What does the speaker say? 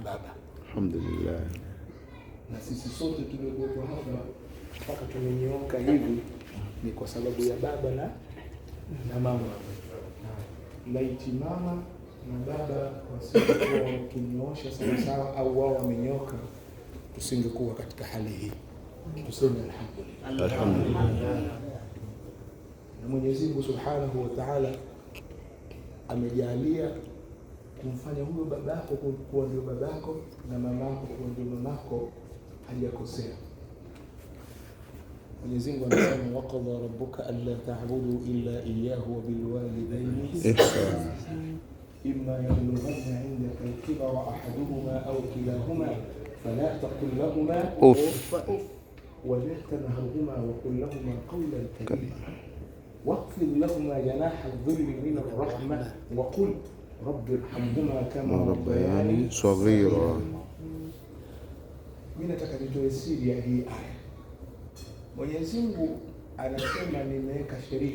baba. Alhamdulillah. Na sisi sote tuliokuwa hapa mpaka tumenyooka hivi ni kwa sababu ya baba na mama. Laiti mama na baba wasingekuwa wakinyoosha sawa sawa au wao wamenyoka, tusingekuwa katika hali hii. Tuseme alhamdulillah. Alhamdulillah. Na Mwenyezi Mungu Subhanahu wa Ta'ala amejalia kumfanya huyo babako kuwa ndio babako na mamako kuwa ndio mamako, hajakosea. Mwenyezi Mungu anasema waqadha rabbuka alla ta'budu illa iyyahu wa bil walidayni ihsana imma yablughanna 'indaka al-kibara ahaduhuma aw kilahuma fala taqul lahumā uff wa la tanharhumā wa qul lahumā qawlan karīmā واخفض لهما جناح الذل من الرحمة وقل رب ارحمهما كما ربياني صغيرا. Mimi nataka nitoe siri ya hii aya. Mwenyezi Mungu anasema nimeweka sheria